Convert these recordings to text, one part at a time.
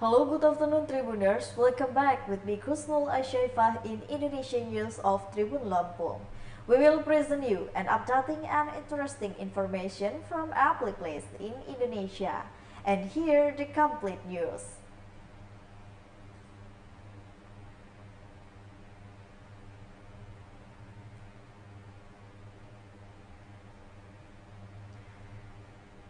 Hello, good afternoon, Tribuners. Welcome back with me, Kusnul Asyaifah, in Indonesian News of Tribun Lampung. We will present you an updating and interesting information from every place in Indonesia. And here the complete news.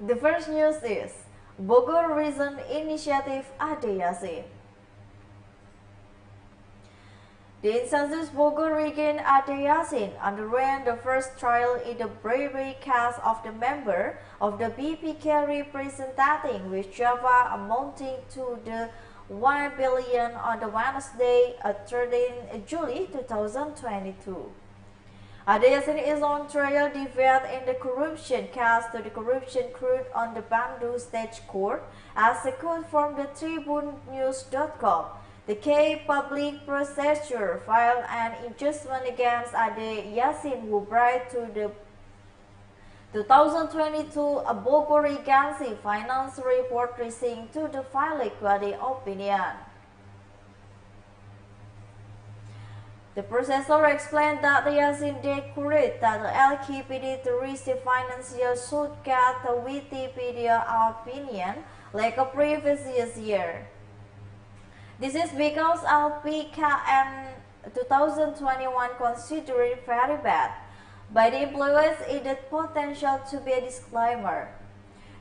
The first news is Bogor Regent Initiative Ade Yasin. The incensus Bogor Regent Ade Yasin underwent the first trial in the bribery case of the member of the BPK representing with Java amounting to the 1 billion on the Wednesday, 13 July 2022. Ade Yasin is on trial defended in the corruption case to the corruption court on the Bandung State Court, as a quote from the tribunews.com. The case public prosecutor filed an injunction against Ade Yasin, who brought to the 2022 Bogor Regent Finance Report receiving to the file equity opinion. The processor explained that Yasin declared that the LKPD to receive financial shortcut with Wikipedia opinion like a previous year. This is because LPKM 2021 considered very bad by the employers it had potential to be a disclaimer.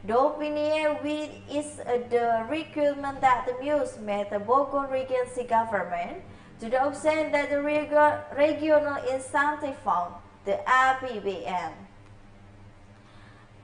The opinion which is the recruitment that the Muse made the Bogor Regency government to the extent that the regional incentive fund, the APBN.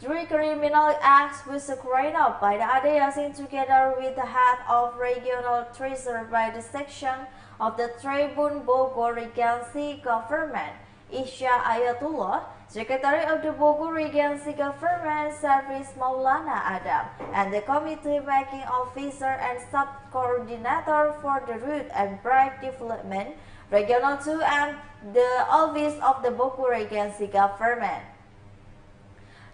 Three criminal acts were carried out by the Ade Yasin together with the head of regional treasury by the section of the Tribun Bogor Regency government, Isya Ayatullah, Secretary of the Bogor Regency Government Service Maulana Adam, and the Committee Making Officer and Sub-Coordinator for the Route and Bribe Development, Regional 2, and the Office of the Bogor Regency Government.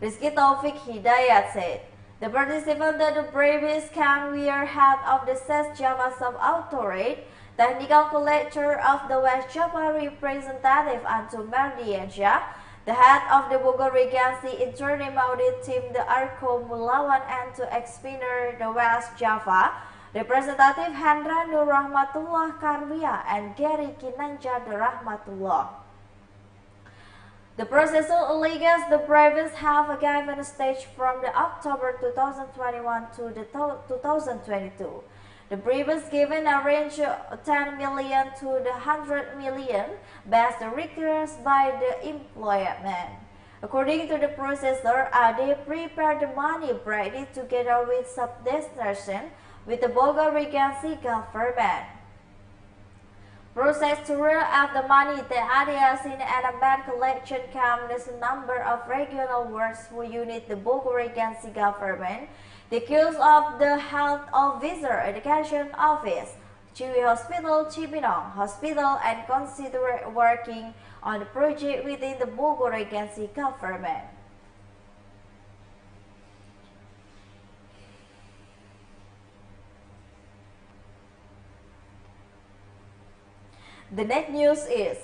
Rizky Taufik Hidayat said, the participants at the previous scam were head of the SES Java Sub-Authority, Technical Collector of the West Java Representative Antum Mardiansyah, the head of the Bogor Regency Interim Audit Team, the Arko Mulawan, and to examiner the West Java, Representative Hendra Nur Rahmatullah Karwia and Gary Kinanja Rahmatullah. The processor alleges the bribes have a given stage from the October 2021 to the 2022. The bribes given a range of 10 million to the 100 million based on requests by the employment. According to the processor, Ade prepared the money bribery together with sub-destination with the Bogor Regency government. Processor of the money that Ade Yasin and a bank collection comes a number of regional works for unit the Bogor Regency government, the accused of the Health Officer Education Office, Chiwi Hospital, Cibinong Hospital, and consider working on the project within the Bogor Regency government. The next news is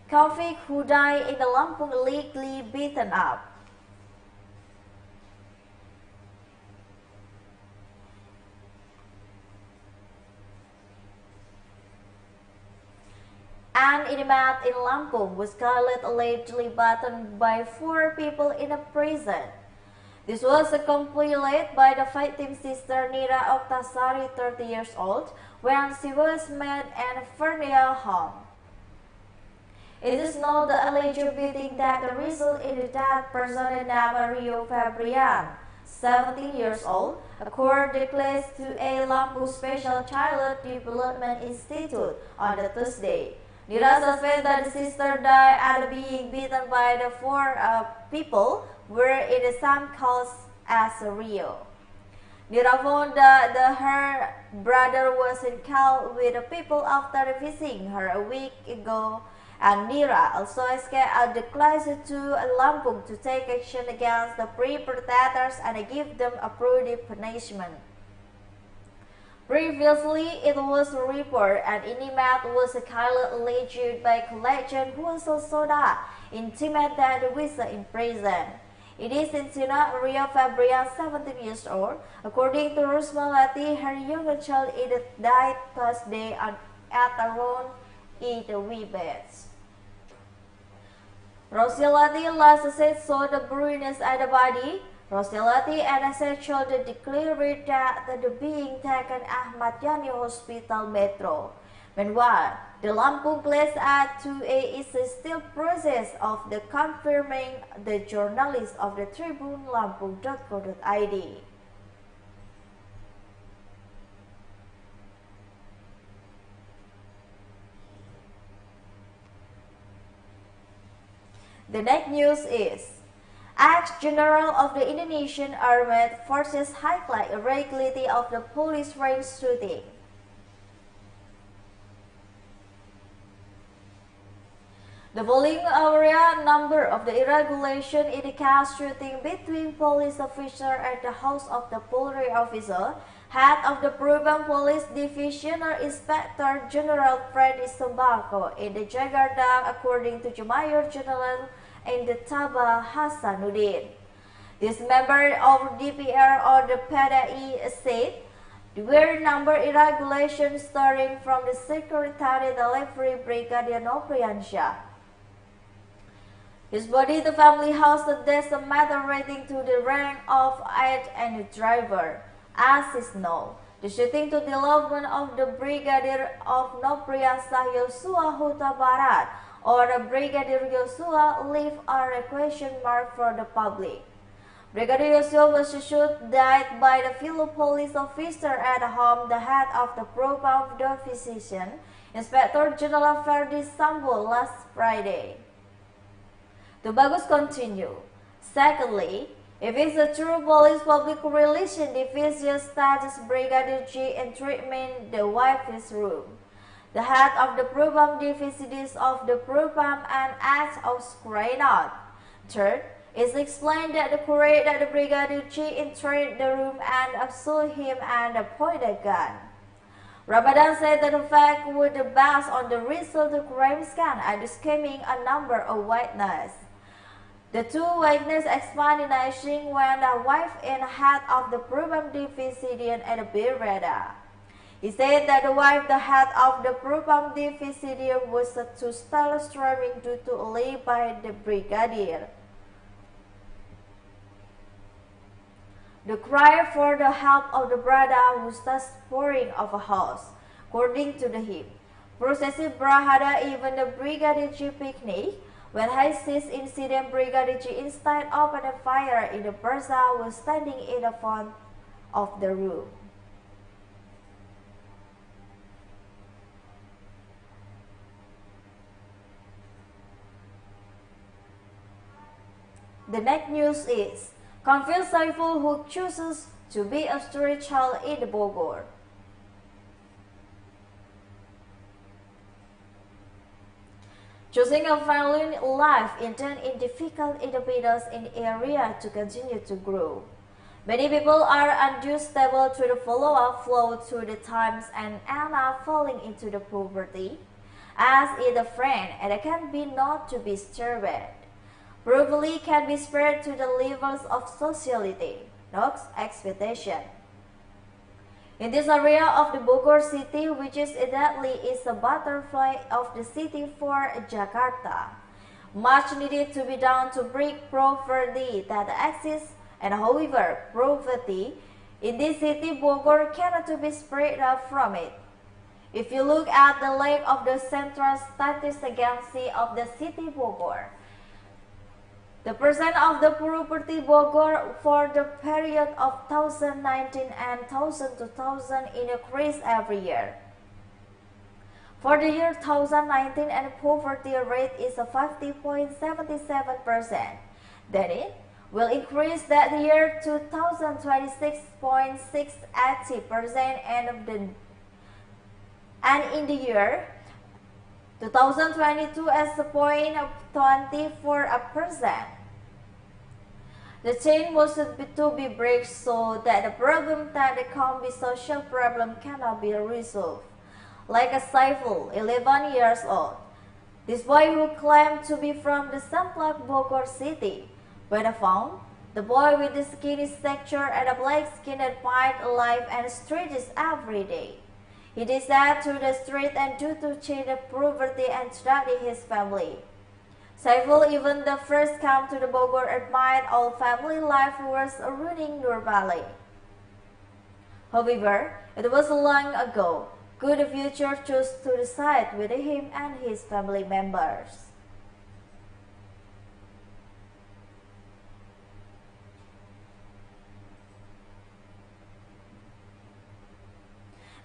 convict who died in the Lampung illegally beaten up. An inmate in Lampung was killed allegedly beaten by 4 people in a prison. This was completed by the victim's sister Nira Oktasari, 30 years old, when she was made in Fernia home. It is not the alleged beating that resulted in the death person named Rio Fabrian, 17 years old, according to a Lampung Special Child Development Institute on the Tuesday. Nira suspects that the sister died after being beaten by the 4 people were in the same cause as Rio. Nira found that her brother was killed with the people after visiting her a week ago, and Nira also escaped the class to Lampung to take action against the perpetrators and give them a prudent punishment. Previously, it was reported an inmate was killed alleged by collection who also soda intimidated with in prison. It is in Sina Ria Fabrian, 17 years old. According to Rusmalati, her younger child died Thursday at around 8 weeks. Rosilati last said saw the bruises at the body. Rosilati and a sexual declared that the being taken Ahmad Yani Hospital Metro. Meanwhile, the Lampung place at 2A is still process of the confirming the journalist of the Tribune Lampung.co.id. The next news is Ex-General of the Indonesian Armed Forces highlight irregularity of the police range shooting. The following area number of the irregulation in the case shooting between police officer and the house of the Polri officer, head of the Propam Police Division or Inspector General Ferdy Sambo in the Jakarta, according to Major General Taba Hasanuddin. This member of DPR or the PDI said there were number irregulations starting from the Secretary Delivery Brigadier Nopriansya. His body the family house that's a matter rating to the rank of aide and the driver. As is known, the shooting to the development of the Brigadier of Nopriansya Yosua Huta Barat or the Brigadier Yosua leave a question mark for the public. Brigadier Yosua was shot died by the fellow police officer at home, the head of the Propam Division, Inspector General Ferdy Sambo last Friday. The bagus continue. Secondly, if it's a true police public relation division status Brigadier G in treatment the wife's room. The head of the Propam Division of the Propam and acts of shootout. Third, it's explained that the courier that the Brigadier G entered the room and saw him and pointed a gun. Ramadan said that the fact would be based on the result of crime scan and scheming a number of witnesses. The two witnesses explaining when the wife and head of the Propam Division at Bereda. He said that the wife, the head of the Propam Division, was to start streaming due to a leave by the brigadier. The cry for the help of the brother was thus pouring of a house, according to the hymn. Prosesi Brahada even the Brigadier G picnic. When he sees incident, Brigadier G instead opened a fire in the person was standing in the front of the room. The next news is Convicts Saiful who chooses to be a street child in the Bogor. Choosing a violent life intended in difficult independence in area to continue to grow. Many people are unstable to the follow-up flow through the times and end up falling into the poverty, as is a friend and it can be not to be disturbed. Probably can be spread to the levels of sociality, not expectation. In this area of the Bogor city, which is evidently is a butterfly of the city for Jakarta, much needed to be done to break poverty that exists, and however, poverty in this city Bogor cannot to be spread out from it. If you look at the lake of the Central Statistics Agency of the city Bogor, the percent of the property Bogor for the period of 2019 and 2000 increased every year. For the year 2019, and poverty rate is 50.77%. Then it will increase that year to 26.680% and in the year 2022 as 0.24%. The chain was to be break so that the problem that the combi social problem cannot be resolved. Like a Saiful, 11 years old. This boy who claimed to be from the Samplak Bogor city. When found, the boy with the skinny stature and a black skin that fight alive and streets every day. He did that to the street and due to change the poverty and study his family. Saiful, even the first come to the Bogor, admired all family life was running normally. However, it was long ago. Could the future choose to decide with him and his family members?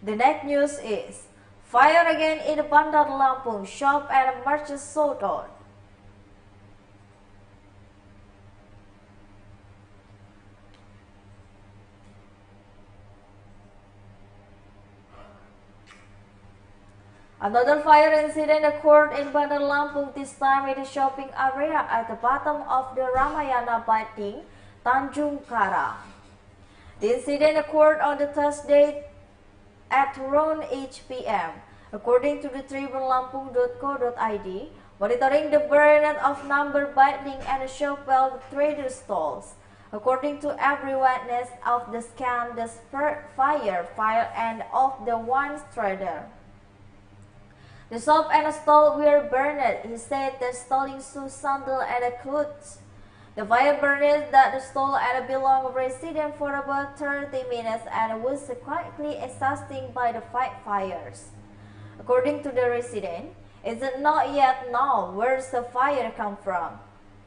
The next news is fire again in the Bandar Lampung shop and merchant shootout. Another fire incident occurred in Bandar Lampung, this time in the shopping area at the bottom of the Ramayana Building, Tanjung Kara. The incident occurred on the Thursday at around 8 p.m. According to the tribunlampung.co.id, monitoring the burning of number building and shop well trader stalls. According to every witness of the scan, the fire and of the one trader. The shop and the stall were burned. He said that stalling shoes, sandal, and clothes. The fire burned that the stall and belonged resident for about 30 minutes and was quickly exhausted by the fires. According to the resident, it is not yet known where the fire come from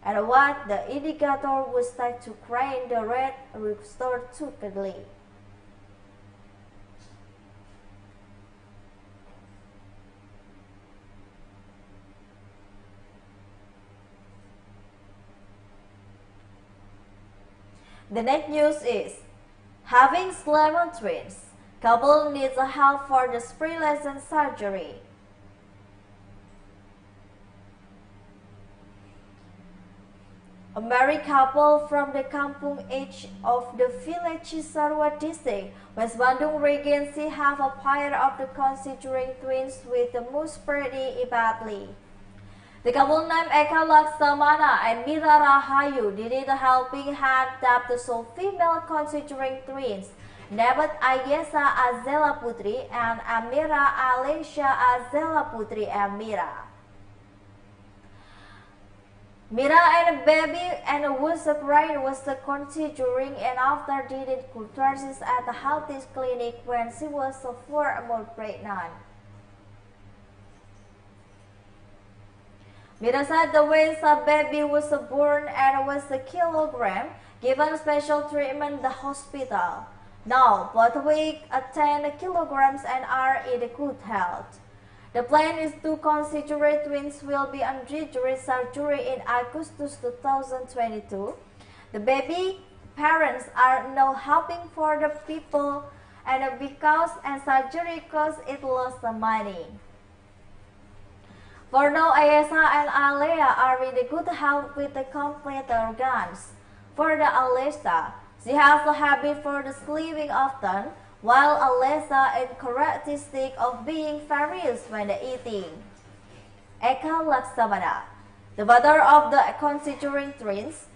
and what the indicator was tied to crane the red restored quickly. The next news is having slammer twins. Couple needs help for the spring-lesson surgery. A married couple from the Kampung Edge of the village Cisarua district, West Bandung Regency have a pair of the considering twins with the most pretty badly. The couple named Eka Laksamana and Nira Rahayu did a helping hand tap the soul female considering twins, named Ayesa Azela Putri and Amira Alesha Azela Putri Amira. Mira and a baby and was crying was the considering and after did courses at the health clinic when she was 4 months pregnant. Mira said the way the baby was born and was a kilogram, given special treatment in the hospital. Now, both weigh 10 kilograms and are in good health. The plan is to consider twins will be undergo surgery in August 2022. The baby parents are now helping for the people and because surgery costs it lots of money. For now, Ayesa and Alea are in good health with the complete organs. For the Alesa, she has a habit for the sleeping often, while Alesa is characteristic of being furious when eating. Eka Laksamana, the father of the considering twins,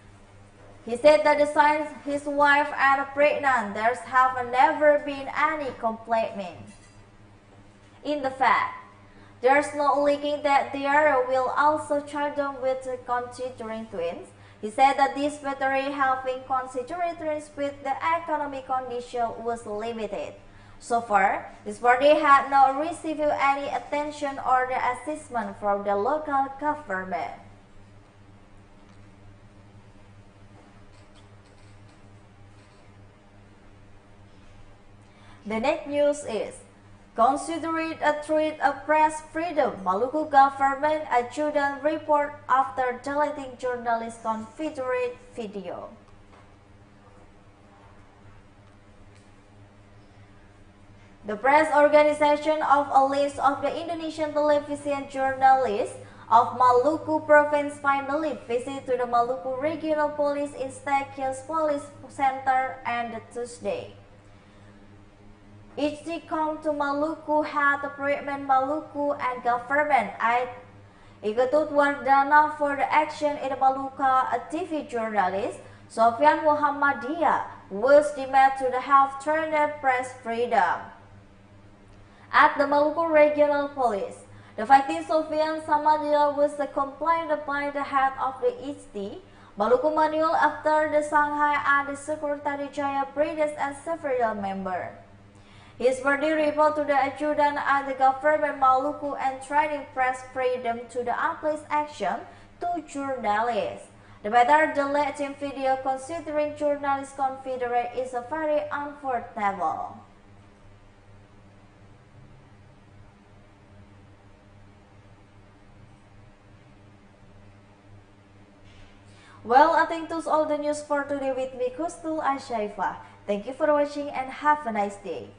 he said that since his wife and pregnant, there have never been any complaint. In the fact, there's no leaking that there will also children with considering twins. He said that this battery helping considering twins with the economic condition was limited. So far, this party had not received any attention or the assistance from the local government. The next news is considered a threat of press freedom. Maluku government adjutant report after deleting journalist Confederate video. The press organization of a list of the Indonesian television journalists of Maluku province finally visited to the Maluku Regional Police Inspections Police Center on Tuesday. Each come to Maluku had a treatment Maluku and government aid. Ikutut Wardana for the action in Maluka, a TV journalist, Sofian Muhammadiyah, was demanded to have turned press freedom. At the Maluku Regional Police, the fighting Sofian Samadillah was complained by the head of the HT, Maluku Manual after the Shanghai and the Secretary Jaya Bredes and several members. His verdict report to the adjutant and the government Maluku and threatening press freedom to the police action to journalists. The matter delayed in video considering journalists confederate is a very unfortunate. Well, I think that's all the news for today with me, Kustul Ashaifa. Thank you for watching and have a nice day.